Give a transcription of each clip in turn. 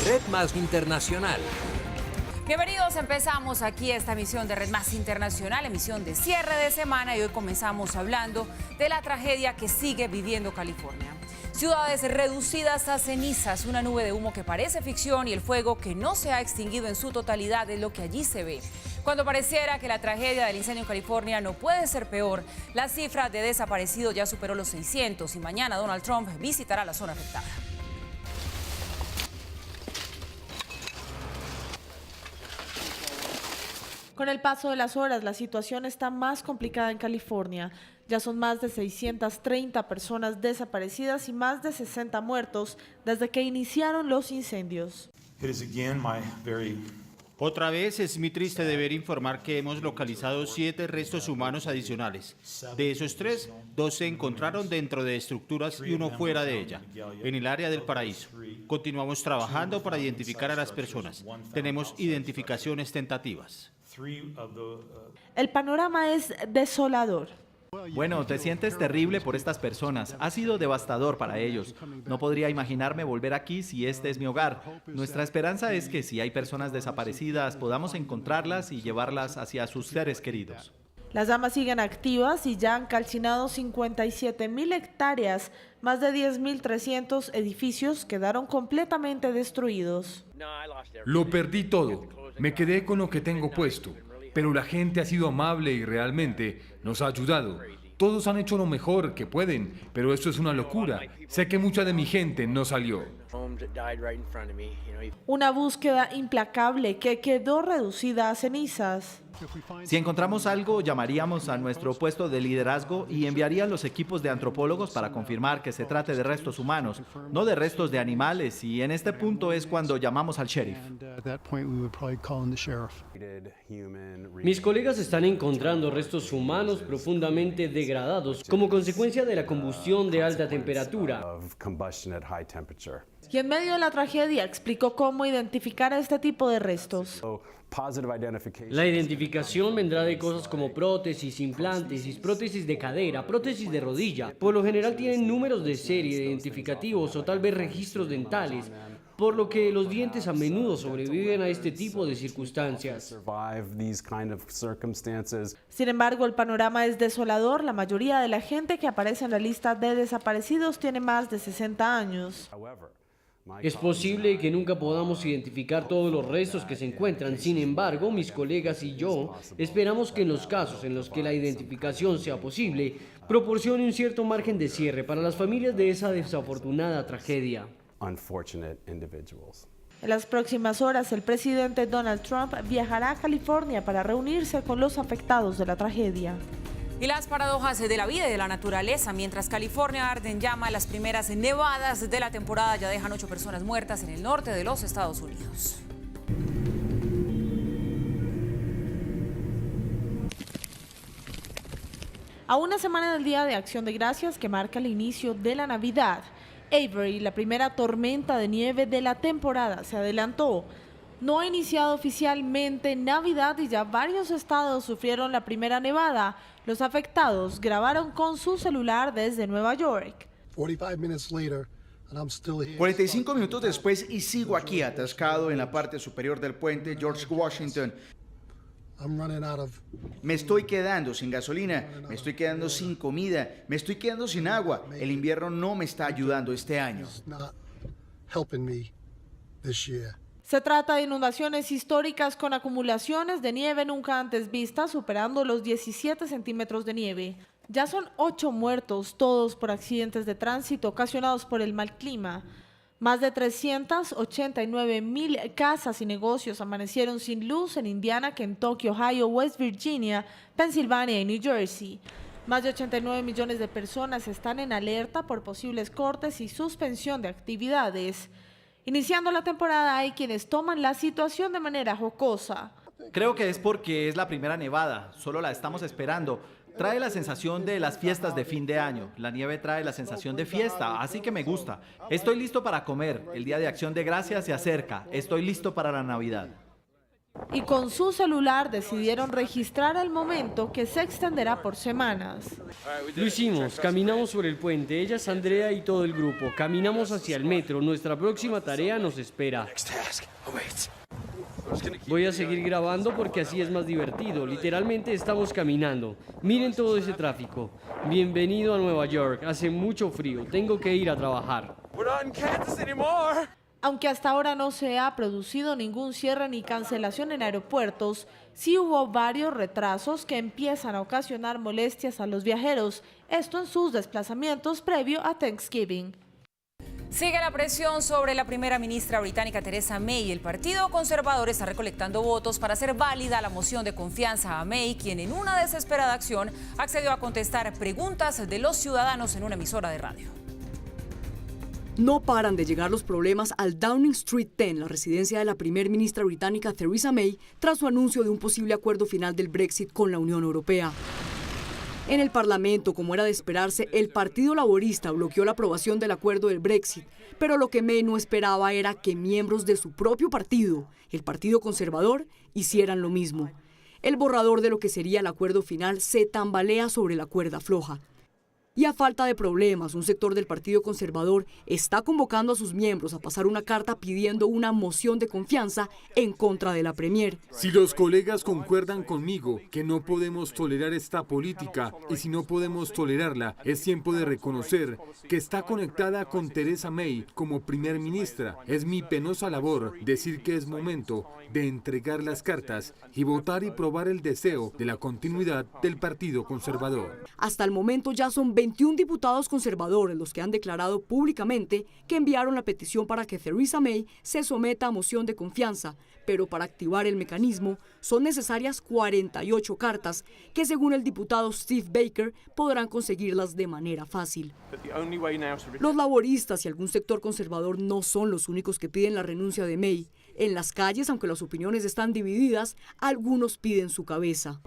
Red Más Internacional. Bienvenidos, empezamos aquí esta emisión de Red Más Internacional, emisión de cierre de semana, y hoy comenzamos hablando de la tragedia que sigue viviendo California. Ciudades reducidas a cenizas, una nube de humo que parece ficción y el fuego que no se ha extinguido en su totalidad es lo que allí se ve. Cuando pareciera que la tragedia del incendio en California no puede ser peor, la cifra de desaparecidos ya superó los 600 y mañana Donald Trump visitará la zona afectada. Con el paso de las horas, la situación está más complicada en California. Ya son más de 630 personas desaparecidas y más de 60 muertos desde que iniciaron los incendios. Otra vez es muy triste deber informar que hemos localizado 7 restos humanos adicionales. De esos 3, 2 se encontraron dentro de estructuras y 1 fuera de ella, en el área del paraíso. Continuamos trabajando para identificar a las personas. Tenemos identificaciones tentativas. El panorama es desolador. Bueno, te sientes terrible por estas personas. Ha sido devastador para ellos. No podría imaginarme volver aquí si este es mi hogar. Nuestra esperanza es que si hay personas desaparecidas, podamos encontrarlas y llevarlas hacia sus seres queridos. Las llamas siguen activas y ya han calcinado 57.000 hectáreas. Más de 10.300 edificios quedaron completamente destruidos. Lo perdí todo. Me quedé con lo que tengo puesto. Pero la gente ha sido amable y realmente nos ha ayudado. Todos han hecho lo mejor que pueden, pero esto es una locura. Sé que mucha de mi gente no salió. Una búsqueda implacable que quedó reducida a cenizas. Si encontramos algo, llamaríamos a nuestro puesto de liderazgo y enviarían los equipos de antropólogos para confirmar que se trate de restos humanos, no de restos de animales, y en este punto es cuando llamamos al sheriff. Mis colegas están encontrando restos humanos profundamente degradados como consecuencia de la combustión de alta temperatura. Y en medio de la tragedia explicó cómo identificar a este tipo de restos. La identificación vendrá de cosas como prótesis, implantes, prótesis de cadera, prótesis de rodilla. Por lo general tienen números de serie identificativos o tal vez registros dentales, por lo que los dientes a menudo sobreviven a este tipo de circunstancias. Sin embargo, el panorama es desolador. La mayoría de la gente que aparece en la lista de desaparecidos tiene más de 60 años. Es posible que nunca podamos identificar todos los restos que se encuentran. Sin embargo, mis colegas y yo esperamos que en los casos en los que la identificación sea posible, proporcione un cierto margen de cierre para las familias de esa desafortunada tragedia. En las próximas horas, el presidente Donald Trump viajará a California para reunirse con los afectados de la tragedia. Y las paradojas de la vida y de la naturaleza. Mientras California arde en llama, las primeras nevadas de la temporada ya dejan 8 personas muertas en el norte de los Estados Unidos. A una semana del Día de Acción de Gracias que marca el inicio de la Navidad, Avery, la primera tormenta de nieve de la temporada, se adelantó. No ha iniciado oficialmente Navidad y ya varios estados sufrieron la primera nevada. Los afectados grabaron con su celular desde Nueva York. 45 minutos después y sigo aquí atascado en la parte superior del puente George Washington. Me estoy quedando sin gasolina, me estoy quedando sin comida, me estoy quedando sin agua. El invierno no me está ayudando este año. Se trata de inundaciones históricas con acumulaciones de nieve nunca antes vistas, superando los 17 centímetros de nieve. Ya son 8 muertos, todos por accidentes de tránsito ocasionados por el mal clima. Más de 389.000 casas y negocios amanecieron sin luz en Indiana, Kentucky, Ohio, West Virginia, Pensilvania y New Jersey. Más de 89 millones de personas están en alerta por posibles cortes y suspensión de actividades. Iniciando la temporada hay quienes toman la situación de manera jocosa. Creo que es porque es la primera nevada, solo la estamos esperando. Trae la sensación de las fiestas de fin de año. La nieve trae la sensación de fiesta, así que me gusta. Estoy listo para comer. El Día de Acción de Gracias se acerca. Estoy listo para la Navidad. Y con su celular decidieron registrar el momento que se extenderá por semanas. Lo hicimos, caminamos sobre el puente, ella es Andrea y todo el grupo, caminamos hacia el metro, nuestra próxima tarea nos espera. Voy a seguir grabando porque así es más divertido, literalmente estamos caminando. Miren todo ese tráfico. Bienvenido a Nueva York, hace mucho frío, tengo que ir a trabajar. Aunque hasta ahora no se ha producido ningún cierre ni cancelación en aeropuertos, sí hubo varios retrasos que empiezan a ocasionar molestias a los viajeros, esto en sus desplazamientos previo a Thanksgiving. Sigue la presión sobre la primera ministra británica Theresa May. El Partido Conservador está recolectando votos para hacer válida la moción de confianza a May, quien en una desesperada acción accedió a contestar preguntas de los ciudadanos en una emisora de radio. No paran de llegar los problemas al Downing Street 10, la residencia de la primer ministra británica Theresa May, tras su anuncio de un posible acuerdo final del Brexit con la Unión Europea. En el Parlamento, como era de esperarse, el Partido Laborista bloqueó la aprobación del acuerdo del Brexit, pero lo que May no esperaba era que miembros de su propio partido, el Partido Conservador, hicieran lo mismo. El borrador de lo que sería el acuerdo final se tambalea sobre la cuerda floja. Y a falta de problemas, un sector del Partido Conservador está convocando a sus miembros a pasar una carta pidiendo una moción de confianza en contra de la Premier. Si los colegas concuerdan conmigo que no podemos tolerar esta política y si no podemos tolerarla, es tiempo de reconocer que está conectada con Theresa May como primer ministra. Es mi penosa labor decir que es momento de entregar las cartas y votar y probar el deseo de la continuidad del Partido Conservador. Hasta el momento ya son 21 diputados conservadores los que han declarado públicamente que enviaron la petición para que Theresa May se someta a moción de confianza, pero para activar el mecanismo son necesarias 48 cartas que, según el diputado Steve Baker, podrán conseguirlas de manera fácil. Los laboristas y algún sector conservador no son los únicos que piden la renuncia de May. En las calles, aunque las opiniones están divididas, algunos piden su cabeza.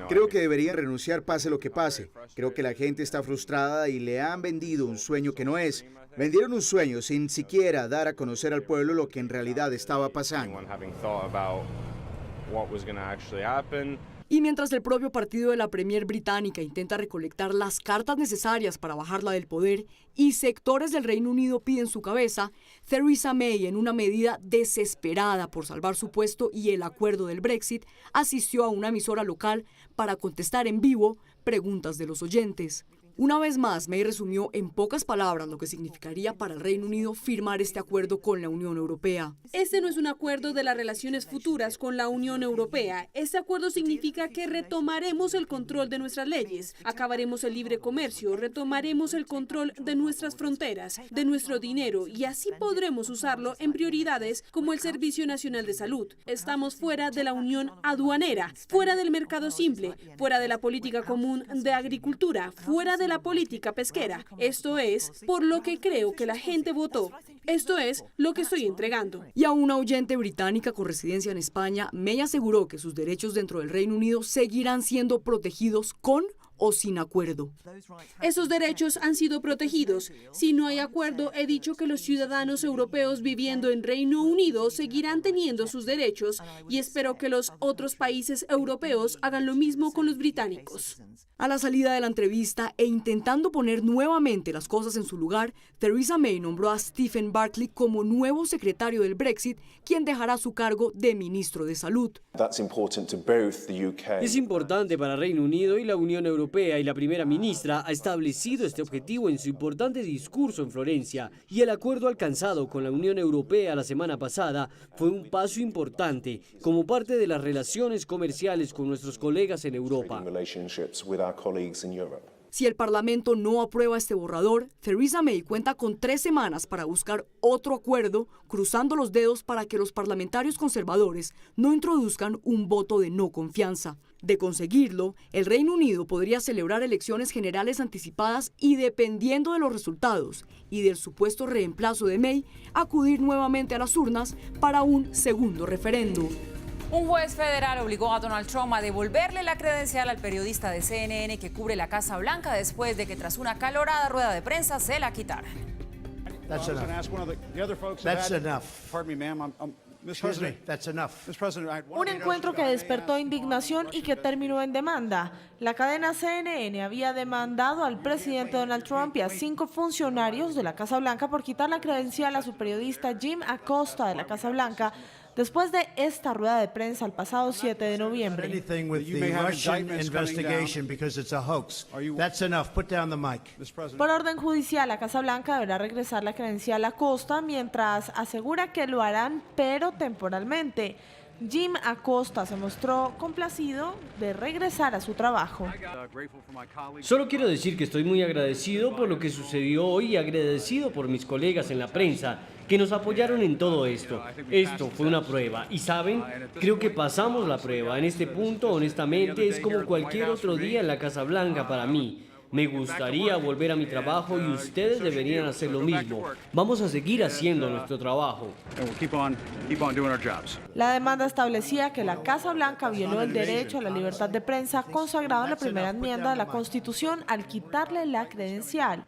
Creo que debería renunciar pase lo que pase. Creo que la gente está frustrada y le han vendido un sueño que no es. Vendieron un sueño sin siquiera dar a conocer al pueblo lo que en realidad estaba pasando. Y mientras el propio partido de la Premier británica intenta recolectar las cartas necesarias para bajarla del poder y sectores del Reino Unido piden su cabeza, Theresa May, en una medida desesperada por salvar su puesto y el acuerdo del Brexit, asistió a una emisora local para contestar en vivo preguntas de los oyentes. Una vez más, May resumió en pocas palabras lo que significaría para el Reino Unido firmar este acuerdo con la Unión Europea. Este no es un acuerdo de las relaciones futuras con la Unión Europea. Este acuerdo significa que retomaremos el control de nuestras leyes, acabaremos el libre comercio, retomaremos el control de nuestras fronteras, de nuestro dinero, y así podremos usarlo en prioridades como el Servicio Nacional de Salud. Estamos fuera de la Unión Aduanera, fuera del mercado simple, fuera de la política común de agricultura, fuera de la política pesquera. Esto es por lo que creo que la gente votó. Esto es lo que estoy entregando. Y a una oyente británica con residencia en España, May aseguró que sus derechos dentro del Reino Unido seguirán siendo protegidos con o sin acuerdo. Esos derechos han sido protegidos. Si no hay acuerdo, he dicho que los ciudadanos europeos viviendo en Reino Unido seguirán teniendo sus derechos y espero que los otros países europeos hagan lo mismo con los británicos. A la salida de la entrevista e intentando poner nuevamente las cosas en su lugar, Theresa May nombró a Stephen Barclay como nuevo secretario del Brexit, quien dejará su cargo de ministro de Salud. Es importante para Reino Unido y la Unión Europea, y la primera ministra ha establecido este objetivo en su importante discurso en Florencia, y el acuerdo alcanzado con la Unión Europea la semana pasada fue un paso importante como parte de las relaciones comerciales con nuestros colegas en Europa. Si el Parlamento no aprueba este borrador, Theresa May cuenta con 3 semanas para buscar otro acuerdo, cruzando los dedos para que los parlamentarios conservadores no introduzcan un voto de no confianza. De conseguirlo, el Reino Unido podría celebrar elecciones generales anticipadas y, dependiendo de los resultados y del supuesto reemplazo de May, acudir nuevamente a las urnas para un segundo referendo. Un juez federal obligó a Donald Trump a devolverle la credencial al periodista de CNN que cubre la Casa Blanca después de que tras una acalorada rueda de prensa se la quitaran. That's enough. That's enough. Pardon me, ma'am. Excuse me, that's enough. Un encuentro que despertó indignación y que terminó en demanda. La cadena CNN había demandado al presidente Donald Trump y a 5 funcionarios de la Casa Blanca por quitar la credencial a su periodista Jim Acosta de la Casa Blanca después de esta rueda de prensa el pasado 7 de noviembre. Anything with the Russian investigation because it's a hoax. That's enough. Put down the mic. Por orden judicial, la Casa Blanca deberá regresar la credencial a Acosta mientras asegura que lo harán, pero temporalmente. Jim Acosta se mostró complacido de regresar a su trabajo. Solo quiero decir que estoy muy agradecido por lo que sucedió hoy y agradecido por mis colegas en la prensa que nos apoyaron en todo esto. Esto fue una prueba y saben, creo que pasamos la prueba. En este punto, honestamente, es como cualquier otro día en la Casa Blanca para mí. Me gustaría volver a mi trabajo y ustedes deberían hacer lo mismo. Vamos a seguir haciendo nuestro trabajo. La demanda establecía que la Casa Blanca violó el derecho a la libertad de prensa consagrado en la primera enmienda de la Constitución al quitarle la credencial.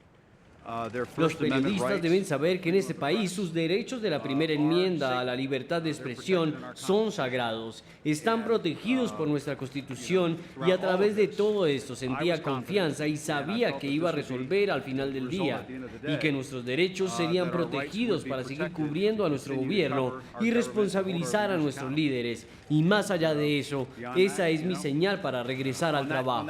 Los periodistas deben saber que en este país sus derechos de la primera enmienda a la libertad de expresión son sagrados, están protegidos por nuestra Constitución y a través de todo esto sentía confianza y sabía que iba a resolver al final del día y que nuestros derechos serían protegidos para seguir cubriendo a nuestro gobierno y responsabilizar a nuestros líderes. Y más allá de eso, esa es mi señal para regresar al trabajo.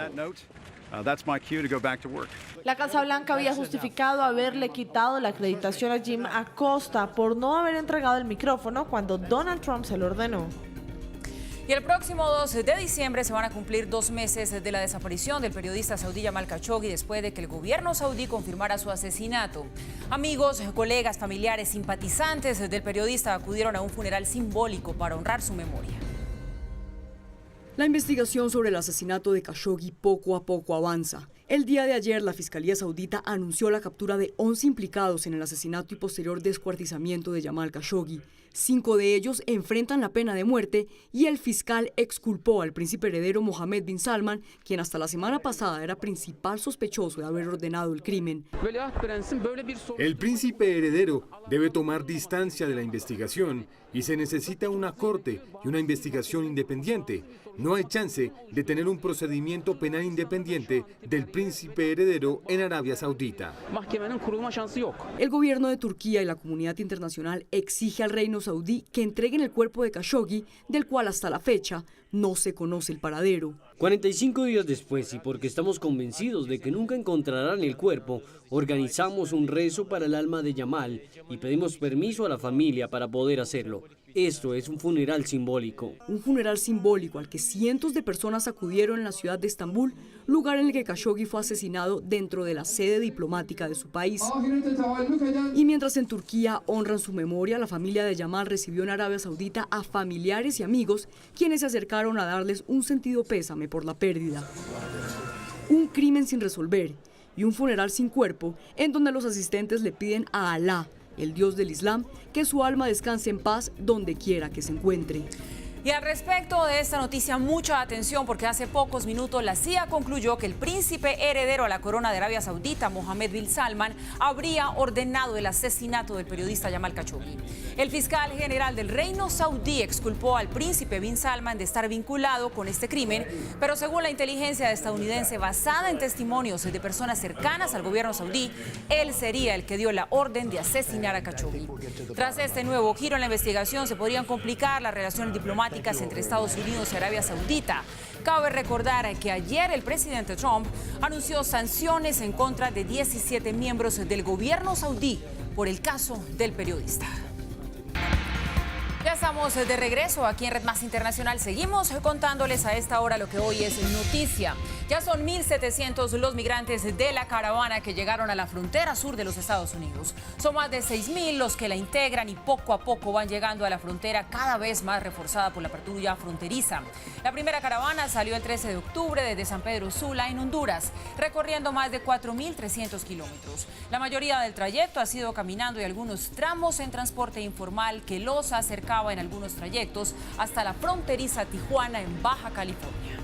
La Casa Blanca había justificado haberle quitado la acreditación a Jim Acosta por no haber entregado el micrófono cuando Donald Trump se lo ordenó. Y el próximo 2 de diciembre se van a cumplir 2 meses de la desaparición del periodista saudí Jamal Khashoggi después de que el gobierno saudí confirmara su asesinato. Amigos, colegas, familiares, simpatizantes del periodista acudieron a un funeral simbólico para honrar su memoria. La investigación sobre el asesinato de Khashoggi poco a poco avanza. El día de ayer, la Fiscalía Saudita anunció la captura de 11 implicados en el asesinato y posterior descuartizamiento de Jamal Khashoggi. 5 de ellos enfrentan la pena de muerte y el fiscal exculpó al príncipe heredero Mohammed bin Salman, quien hasta la semana pasada era principal sospechoso de haber ordenado el crimen. El príncipe heredero debe tomar distancia de la investigación y se necesita una corte y una investigación independiente. No hay chance de tener un procedimiento penal independiente del príncipe heredero en Arabia Saudita. El gobierno de Turquía y la comunidad internacional exige al reino saudí que entreguen el cuerpo de Khashoggi, del cual hasta la fecha no se conoce el paradero. 45 días después, y porque estamos convencidos de que nunca encontrarán el cuerpo, organizamos un rezo para el alma de Jamal y pedimos permiso a la familia para poder hacerlo. Esto es un funeral simbólico. Un funeral simbólico al que cientos de personas acudieron en la ciudad de Estambul, lugar en el que Khashoggi fue asesinado dentro de la sede diplomática de su país. Y mientras en Turquía honran su memoria, la familia de Jamal recibió en Arabia Saudita a familiares y amigos quienes se acercaron a darles un sentido pésame por la pérdida. Un crimen sin resolver y un funeral sin cuerpo en donde los asistentes le piden a Alá, el Dios del Islam, que su alma descanse en paz donde quiera que se encuentre. Y al respecto de esta noticia, mucha atención porque hace pocos minutos la CIA concluyó que el príncipe heredero a la corona de Arabia Saudita, Mohammed bin Salman, habría ordenado el asesinato del periodista Jamal Khashoggi. El fiscal general del reino saudí exculpó al príncipe bin Salman de estar vinculado con este crimen, pero según la inteligencia estadounidense basada en testimonios de personas cercanas al gobierno saudí, él sería el que dio la orden de asesinar a Khashoggi. Tras este nuevo giro en la investigación, se podrían complicar las relaciones diplomáticas entre Estados Unidos y Arabia Saudita. Cabe recordar que ayer el presidente Trump anunció sanciones en contra de 17 miembros del gobierno saudí por el caso del periodista. Ya estamos de regreso aquí en Red Más Internacional. Seguimos contándoles a esta hora lo que hoy es noticia. Ya son 1.700 los migrantes de la caravana que llegaron a la frontera sur de los Estados Unidos. Son más de 6.000 los que la integran y poco a poco van llegando a la frontera, cada vez más reforzada por la patrulla fronteriza. La primera caravana salió el 13 de octubre desde San Pedro Sula, en Honduras, recorriendo más de 4.300 kilómetros. La mayoría del trayecto ha sido caminando y algunos tramos en transporte informal que los acercaba en algunos trayectos hasta la fronteriza Tijuana, en Baja California.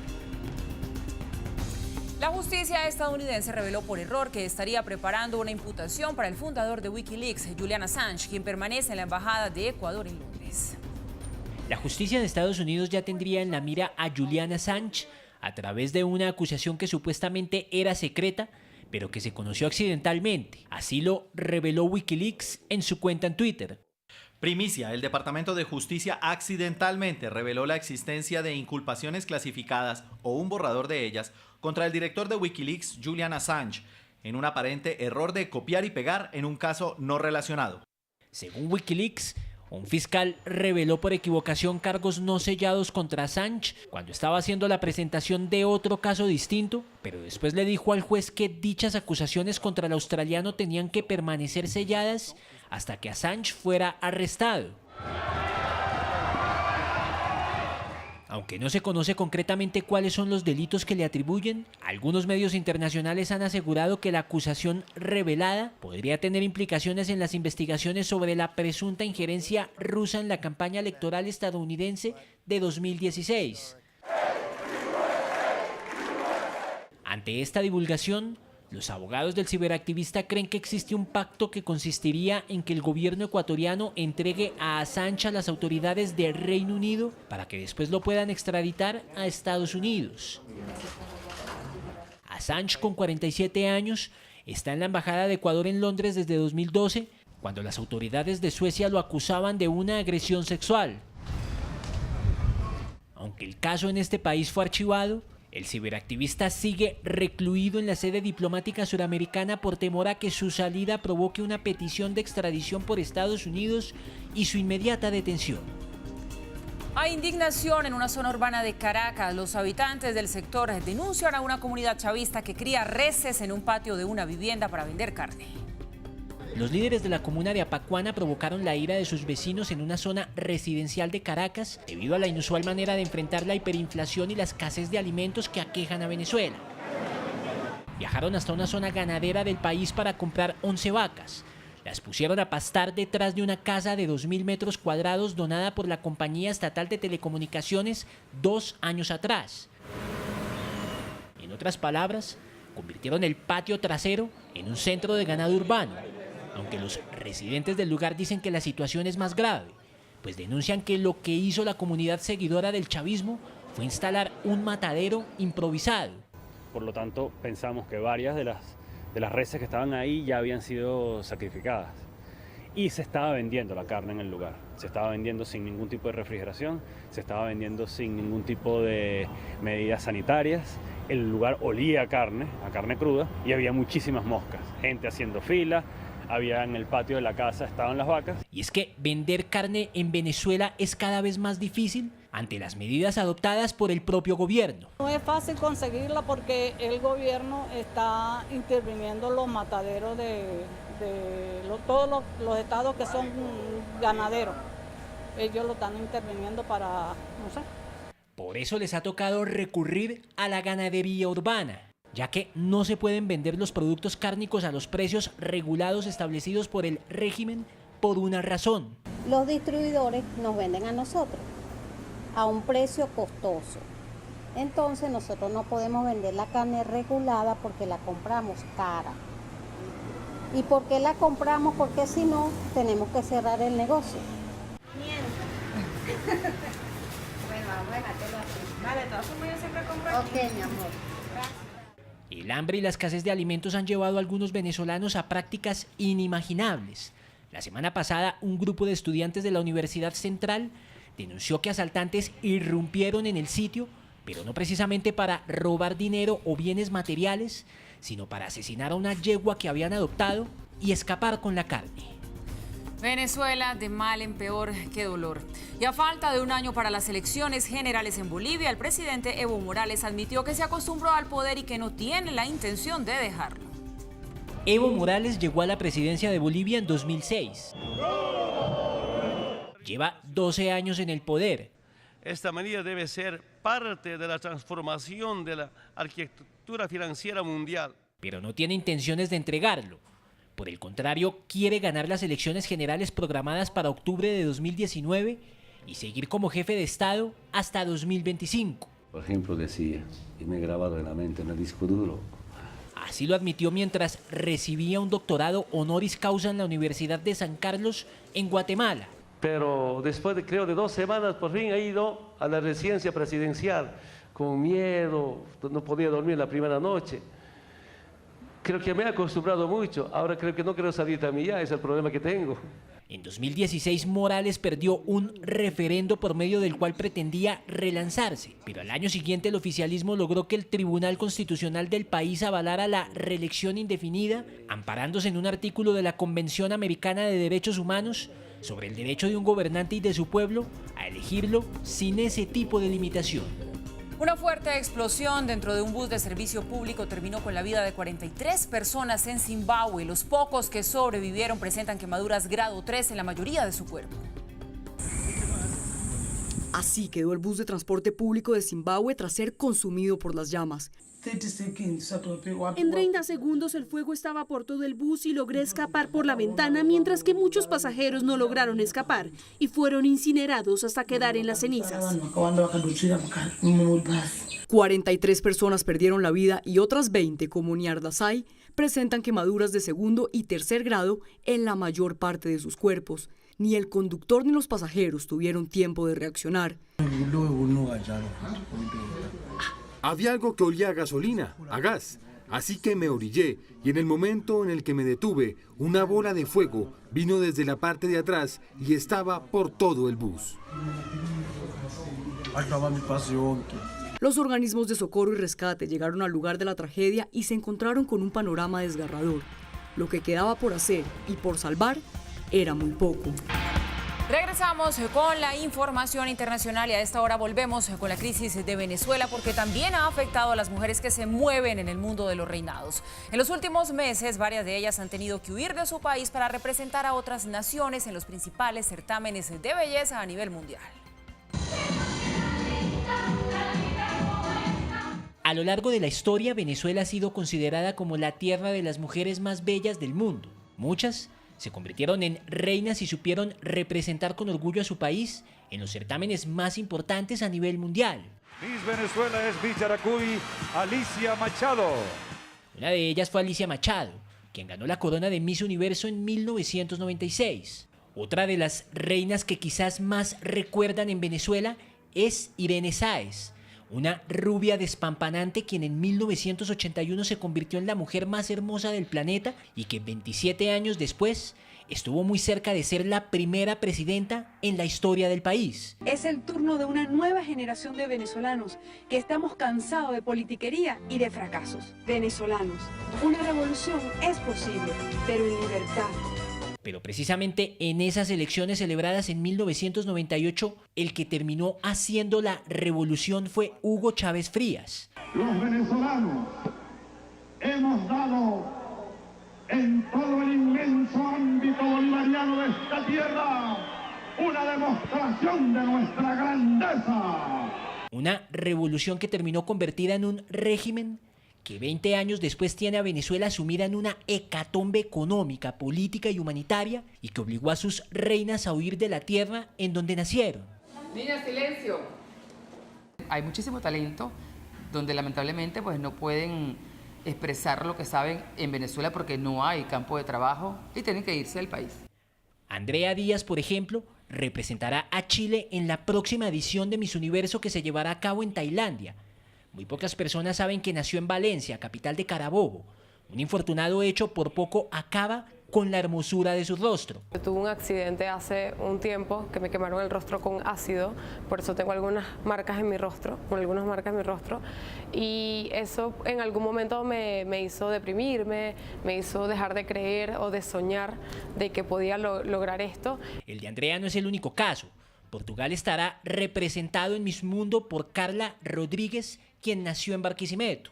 La justicia estadounidense reveló por error que estaría preparando una imputación para el fundador de Wikileaks, Julian Assange, quien permanece en la embajada de Ecuador en Londres. La justicia de Estados Unidos ya tendría en la mira a Julian Assange a través de una acusación que supuestamente era secreta, pero que se conoció accidentalmente. Así lo reveló Wikileaks en su cuenta en Twitter. Primicia, el Departamento de Justicia accidentalmente reveló la existencia de inculpaciones clasificadas o un borrador de ellas contra el director de Wikileaks, Julian Assange, en un aparente error de copiar y pegar en un caso no relacionado. Según Wikileaks, un fiscal reveló por equivocación cargos no sellados contra Assange cuando estaba haciendo la presentación de otro caso distinto, pero después le dijo al juez que dichas acusaciones contra el australiano tenían que permanecer selladas hasta que Assange fuera arrestado. Aunque no se conoce concretamente cuáles son los delitos que le atribuyen, algunos medios internacionales han asegurado que la acusación revelada podría tener implicaciones en las investigaciones sobre la presunta injerencia rusa en la campaña electoral estadounidense de 2016. Ante esta divulgación, los abogados del ciberactivista creen que existe un pacto que consistiría en que el gobierno ecuatoriano entregue a Assange a las autoridades del Reino Unido para que después lo puedan extraditar a Estados Unidos. Assange, con 47 años, está en la Embajada de Ecuador en Londres desde 2012, cuando las autoridades de Suecia lo acusaban de una agresión sexual. Aunque el caso en este país fue archivado, el ciberactivista sigue recluido en la sede diplomática suramericana por temor a que su salida provoque una petición de extradición por Estados Unidos y su inmediata detención. Hay indignación en una zona urbana de Caracas. Los habitantes del sector denuncian a una comunidad chavista que cría reses en un patio de una vivienda para vender carne. Los líderes de la comuna de Apacuana provocaron la ira de sus vecinos en una zona residencial de Caracas debido a la inusual manera de enfrentar la hiperinflación y la escasez de alimentos que aquejan a Venezuela. Viajaron hasta una zona ganadera del país para comprar 11 vacas. Las pusieron a pastar detrás de una casa de 2.000 metros cuadrados donada por la Compañía Estatal de Telecomunicaciones 2 años atrás. En otras palabras, convirtieron el patio trasero en un centro de ganado urbano. Aunque los residentes del lugar dicen que la situación es más grave, pues denuncian que lo que hizo la comunidad seguidora del chavismo fue instalar un matadero improvisado. Por lo tanto, pensamos que varias de las reses que estaban ahí ya habían sido sacrificadas. Y se estaba vendiendo la carne en el lugar. Se estaba vendiendo sin ningún tipo de refrigeración, se estaba vendiendo sin ningún tipo de medidas sanitarias. El lugar olía a carne cruda, y había muchísimas moscas. Gente haciendo fila. Había en el patio de la casa, estaban las vacas. Y es que vender carne en Venezuela es cada vez más difícil ante las medidas adoptadas por el propio gobierno. No es fácil conseguirla porque el gobierno está interviniendo los mataderos de todos los estados que son ganaderos. Ellos lo están interviniendo para, no sé. Por eso les ha tocado recurrir a la ganadería urbana, ya que no se pueden vender los productos cárnicos a los precios regulados establecidos por el régimen por una razón. Los distribuidores nos venden a nosotros a un precio costoso. Entonces nosotros no podemos vender la carne regulada porque la compramos cara. ¿Y por qué la compramos? Porque si no, tenemos que cerrar el negocio. Bueno, déjatelo así. Vale, entonces yo siempre compro aquí. Ok, mi amor. El hambre y la escasez de alimentos han llevado a algunos venezolanos a prácticas inimaginables. La semana pasada, un grupo de estudiantes de la Universidad Central denunció que asaltantes irrumpieron en el sitio, pero no precisamente para robar dinero o bienes materiales, sino para asesinar a una yegua que habían adoptado y escapar con la carne. Venezuela de mal en peor, qué dolor. Y a falta de un año para las elecciones generales en Bolivia, el presidente Evo Morales admitió que se acostumbró al poder y que no tiene la intención de dejarlo. Evo Morales llegó a la presidencia de Bolivia en 2006. Lleva 12 años en el poder. Esta medida debe ser parte de la transformación de la arquitectura financiera mundial. Pero no tiene intenciones de entregarlo. Por el contrario, quiere ganar las elecciones generales programadas para octubre de 2019 y seguir como jefe de Estado hasta 2025. Por ejemplo, decía, y me he grabado en la mente en el disco duro. Así lo admitió mientras recibía un doctorado honoris causa en la Universidad de San Carlos, en Guatemala. Pero después de, creo, de 2 semanas, por fin he ido a la residencia presidencial, con miedo, no podía dormir la primera noche. Creo que me he acostumbrado mucho, ahora creo que no quiero salir también ya, es el problema que tengo. En 2016 Morales perdió un referendo por medio del cual pretendía relanzarse, pero al año siguiente el oficialismo logró que el Tribunal Constitucional del país avalara la reelección indefinida, amparándose en un artículo de la Convención Americana de Derechos Humanos sobre el derecho de un gobernante y de su pueblo a elegirlo sin ese tipo de limitación. Una fuerte explosión dentro de un bus de servicio público terminó con la vida de 43 personas en Zimbabue. Los pocos que sobrevivieron presentan quemaduras grado 3 en la mayoría de su cuerpo. Así quedó el bus de transporte público de Zimbabue tras ser consumido por las llamas. En 30 segundos el fuego estaba por todo el bus y logré escapar por la ventana, mientras que muchos pasajeros no lograron escapar y fueron incinerados hasta quedar en las cenizas. 43 personas perdieron la vida y otras 20, como Niardasai, presentan quemaduras de segundo y tercer grado en la mayor parte de sus cuerpos. Ni el conductor ni los pasajeros tuvieron tiempo de reaccionar. Había algo que olía a gasolina, a gas, así que me orillé y en el momento en el que me detuve, una bola de fuego vino desde la parte de atrás y estaba por todo el bus. Los organismos de socorro y rescate llegaron al lugar de la tragedia y se encontraron con un panorama desgarrador. Lo que quedaba por hacer y por salvar era muy poco. Regresamos con la información internacional y a esta hora volvemos con la crisis de Venezuela porque también ha afectado a las mujeres que se mueven en el mundo de los reinados. En los últimos meses, varias de ellas han tenido que huir de su país para representar a otras naciones en los principales certámenes de belleza a nivel mundial. A lo largo de la historia, Venezuela ha sido considerada como la tierra de las mujeres más bellas del mundo. Muchas se convirtieron en reinas y supieron representar con orgullo a su país en los certámenes más importantes a nivel mundial. Miss Venezuela es Miss Yaracuy, Alicia Machado. Una de ellas fue Alicia Machado, quien ganó la corona de Miss Universo en 1996. Otra de las reinas que quizás más recuerdan en Venezuela es Irene Sáez, una rubia despampanante quien en 1981 se convirtió en la mujer más hermosa del planeta y que 27 años después estuvo muy cerca de ser la primera presidenta en la historia del país. Es el turno de una nueva generación de venezolanos que estamos cansados de politiquería y de fracasos. Venezolanos, una revolución es posible, pero en libertad. Pero precisamente en esas elecciones celebradas en 1998, el que terminó haciendo la revolución fue Hugo Chávez Frías. Los venezolanos hemos dado en todo el inmenso ámbito bolivariano de esta tierra una demostración de nuestra grandeza. Una revolución que terminó convertida en un régimen que 20 años después tiene a Venezuela sumida en una hecatombe económica, política y humanitaria y que obligó a sus reinas a huir de la tierra en donde nacieron. Niña, silencio. Hay muchísimo talento donde lamentablemente pues no pueden expresar lo que saben en Venezuela porque no hay campo de trabajo y tienen que irse del país. Andrea Díaz, por ejemplo, representará a Chile en la próxima edición de Miss Universo que se llevará a cabo en Tailandia. Muy pocas personas saben que nació en Valencia, capital de Carabobo. Un infortunado hecho por poco acaba con la hermosura de su rostro. Tuve un accidente hace un tiempo que me quemaron el rostro con ácido, por eso tengo algunas marcas en mi rostro, y eso en algún momento me hizo deprimirme, me hizo dejar de creer o de soñar de que podía lograr esto. El de Andrea no es el único caso. Portugal estará representado en Miss Mundo por Carla Rodríguez, quien nació en Barquisimeto.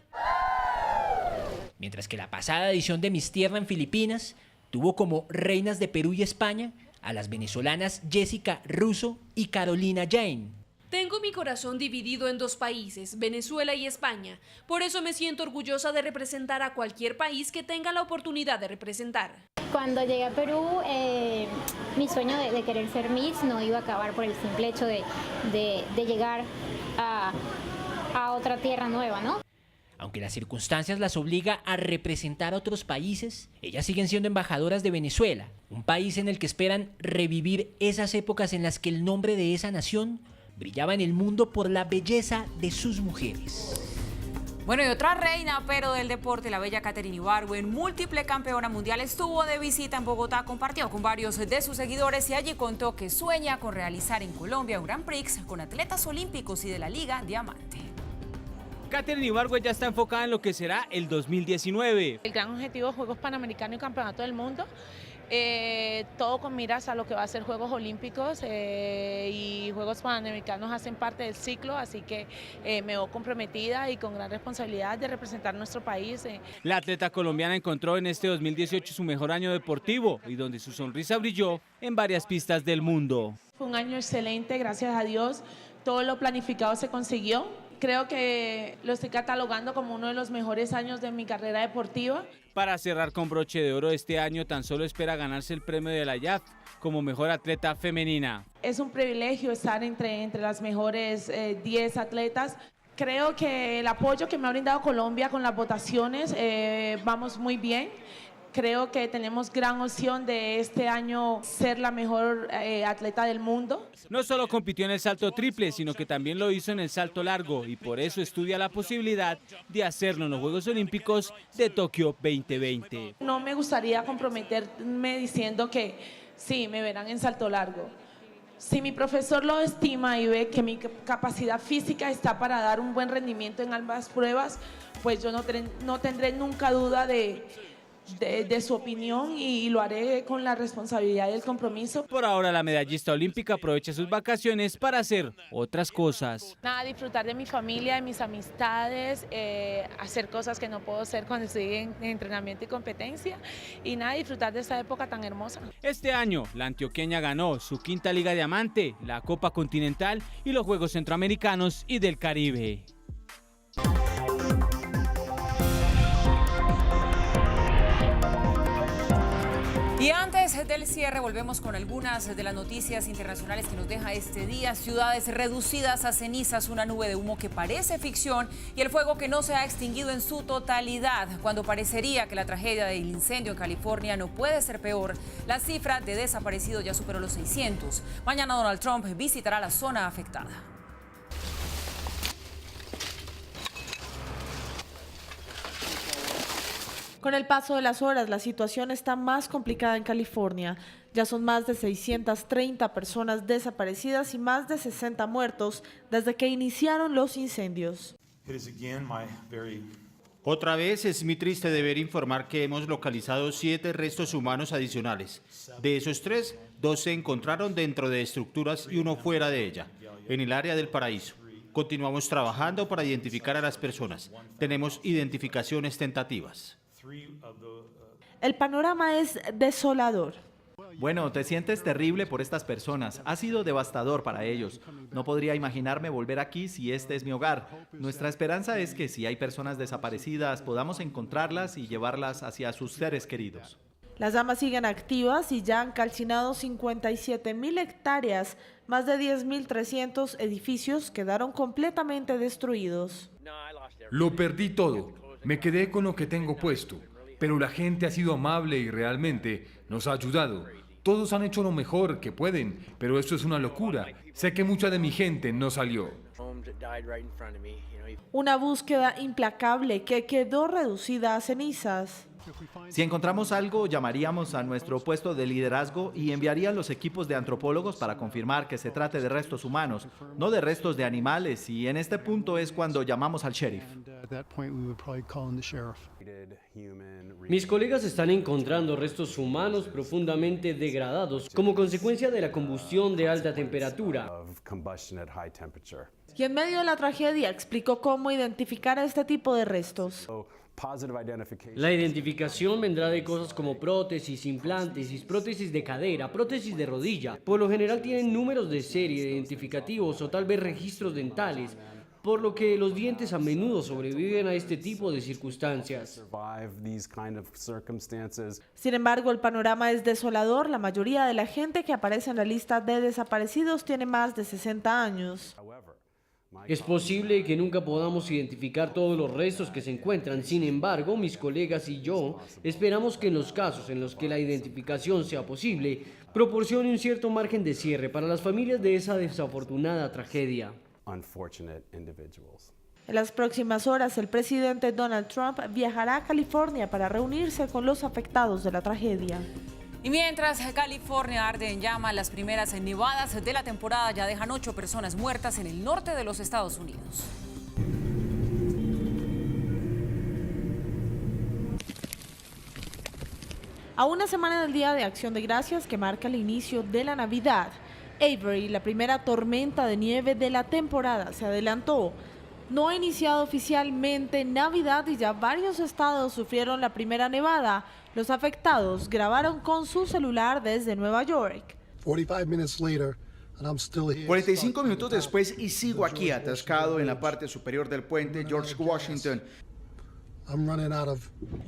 Mientras que la pasada edición de Miss Tierra en Filipinas tuvo como reinas de Perú y España a las venezolanas Jessica Russo y Carolina Jane. Tengo mi corazón dividido en dos países, Venezuela y España. Por eso me siento orgullosa de representar a cualquier país que tenga la oportunidad de representar. Cuando llegué a Perú, mi sueño de querer ser Miss no iba a acabar por el simple hecho de llegar a a otra tierra nueva, ¿no? Aunque las circunstancias las obliga a representar a otros países, ellas siguen siendo embajadoras de Venezuela, un país en el que esperan revivir esas épocas en las que el nombre de esa nación brillaba en el mundo por la belleza de sus mujeres. Bueno, y otra reina, pero del deporte, la bella Katherine Ibargüen, múltiple campeona mundial, estuvo de visita en Bogotá, compartió con varios de sus seguidores y allí contó que sueña con realizar en Colombia un Grand Prix con atletas olímpicos y de la Liga Diamante. Katherine Ibargüen ya está enfocada en lo que será el 2019. El gran objetivo es Juegos Panamericanos y Campeonato del Mundo. Todo con miras a lo que va a ser Juegos Olímpicos y Juegos Panamericanos hacen parte del ciclo, así que me veo comprometida y con gran responsabilidad de representar nuestro país. La atleta colombiana encontró en este 2018 su mejor año deportivo y donde su sonrisa brilló en varias pistas del mundo. Fue un año excelente, gracias a Dios, todo lo planificado se consiguió. Creo que lo estoy catalogando como uno de los mejores años de mi carrera deportiva. Para cerrar con broche de oro este año, tan solo espera ganarse el premio de la IAF como mejor atleta femenina. Es un privilegio estar entre las mejores 10 atletas. Creo que el apoyo que me ha brindado Colombia con las votaciones, vamos muy bien. Creo que tenemos gran opción de este año ser la mejor atleta del mundo. No solo compitió en el salto triple, sino que también lo hizo en el salto largo y por eso estudia la posibilidad de hacerlo en los Juegos Olímpicos de Tokio 2020. No me gustaría comprometerme diciendo que sí, me verán en salto largo. Si mi profesor lo estima y ve que mi capacidad física está para dar un buen rendimiento en ambas pruebas, pues yo no tendré nunca duda de su opinión y lo haré con la responsabilidad y el compromiso. Por ahora la medallista olímpica aprovecha sus vacaciones para hacer otras cosas. Nada, disfrutar de mi familia, de mis amistades, hacer cosas que no puedo hacer cuando estoy en entrenamiento y competencia y nada, disfrutar de esta época tan hermosa. Este año la antioqueña ganó su quinta Liga Diamante, la Copa Continental y los Juegos Centroamericanos y del Caribe. Y antes del cierre volvemos con algunas de las noticias internacionales que nos deja este día. Ciudades reducidas a cenizas, una nube de humo que parece ficción y el fuego que no se ha extinguido en su totalidad. Cuando parecería que la tragedia del incendio en California no puede ser peor, la cifra de desaparecidos ya superó los 600. Mañana Donald Trump visitará la zona afectada. Con el paso de las horas, la situación está más complicada en California. Ya son más de 630 personas desaparecidas y más de 60 muertos desde que iniciaron los incendios. Otra vez es muy triste deber informar que hemos localizado 7 restos humanos adicionales. De esos 3, 2 se encontraron dentro de estructuras y 1 fuera de ella, en el área del Paraíso. Continuamos trabajando para identificar a las personas. Tenemos identificaciones tentativas. El panorama es desolador. Bueno, te sientes terrible por estas personas. Ha sido devastador para ellos. No podría imaginarme volver aquí si este es mi hogar. Nuestra esperanza es que si hay personas desaparecidas, podamos encontrarlas y llevarlas hacia sus seres queridos. Las llamas siguen activas y ya han calcinado 57.000 hectáreas. Más de 10.300 edificios quedaron completamente destruidos. Lo perdí todo. Me quedé con lo que tengo puesto, pero la gente ha sido amable y realmente nos ha ayudado. Todos han hecho lo mejor que pueden, pero esto es una locura. Sé que mucha de mi gente no salió. Una búsqueda implacable que quedó reducida a cenizas. Si encontramos algo, llamaríamos a nuestro puesto de liderazgo y enviarían los equipos de antropólogos para confirmar que se trate de restos humanos, no de restos de animales, y en este punto es cuando llamamos al sheriff. Mis colegas están encontrando restos humanos profundamente degradados como consecuencia de la combustión de alta temperatura. Y en medio de la tragedia explicó cómo identificar a este tipo de restos. La identificación vendrá de cosas como prótesis, implantes, prótesis de cadera, prótesis de rodilla. Por lo general tienen números de serie identificativos o tal vez registros dentales, por lo que los dientes a menudo sobreviven a este tipo de circunstancias. Sin embargo, el panorama es desolador. La mayoría de la gente que aparece en la lista de desaparecidos tiene más de 60 años. Es posible que nunca podamos identificar todos los restos que se encuentran, sin embargo, mis colegas y yo esperamos que en los casos en los que la identificación sea posible, proporcione un cierto margen de cierre para las familias de esa desafortunada tragedia. En las próximas horas, el presidente Donald Trump viajará a California para reunirse con los afectados de la tragedia. Y mientras California arde en llamas, las primeras nevadas de la temporada ya dejan 8 personas muertas en el norte de los Estados Unidos. A una semana del Día de Acción de Gracias que marca el inicio de la Navidad, Avery, la primera tormenta de nieve de la temporada, se adelantó. No ha iniciado oficialmente Navidad y ya varios estados sufrieron la primera nevada. Los afectados grabaron con su celular desde Nueva York. 45 minutos después y sigo aquí atascado en la parte superior del puente George Washington.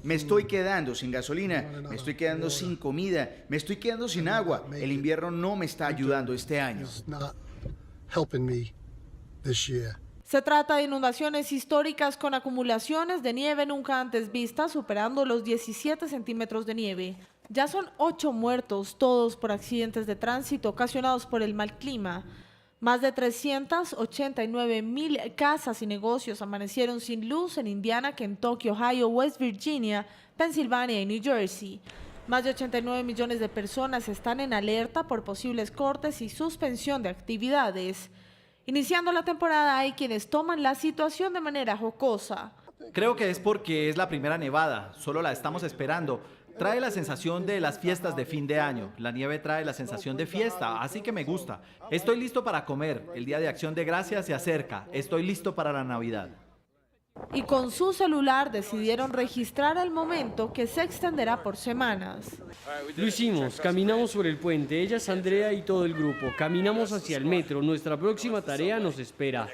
Me estoy quedando sin gasolina, me estoy quedando sin comida, me estoy quedando sin agua. El invierno no me está ayudando este año. Se trata de inundaciones históricas con acumulaciones de nieve nunca antes vistas, superando los 17 centímetros de nieve. Ya son 8 muertos, todos por accidentes de tránsito ocasionados por el mal clima. Más de 389,000 casas y negocios amanecieron sin luz en Indiana, Kentucky, Ohio, West Virginia, Pensilvania y New Jersey. Más de 89 millones de personas están en alerta por posibles cortes y suspensión de actividades. Iniciando la temporada hay quienes toman la situación de manera jocosa. Creo que es porque es la primera nevada, solo la estamos esperando. Trae la sensación de las fiestas de fin de año. La nieve trae la sensación de fiesta, así que me gusta. Estoy listo para comer. El Día de Acción de Gracias se acerca. Estoy listo para la Navidad. Y con su celular decidieron registrar el momento que se extenderá por semanas. Lo hicimos, caminamos sobre el puente, ella es Andrea y todo el grupo. Caminamos hacia el metro, nuestra próxima tarea nos espera.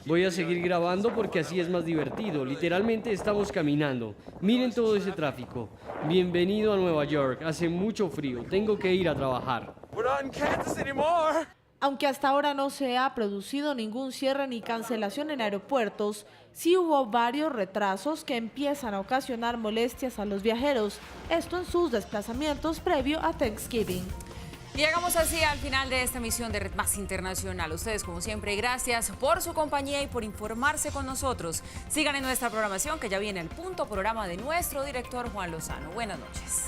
Voy a seguir grabando porque así es más divertido. Literalmente estamos caminando. Miren todo ese tráfico. Bienvenido a Nueva York. Hace mucho frío. Tengo que ir a trabajar. Aunque hasta ahora no se ha producido ningún cierre ni cancelación en aeropuertos, sí hubo varios retrasos que empiezan a ocasionar molestias a los viajeros. Esto en sus desplazamientos previo a Thanksgiving. Llegamos así al final de esta emisión de Red Más Internacional. Ustedes, como siempre, gracias por su compañía y por informarse con nosotros. Sigan en nuestra programación, que ya viene el punto programa de nuestro director Juan Lozano. Buenas noches.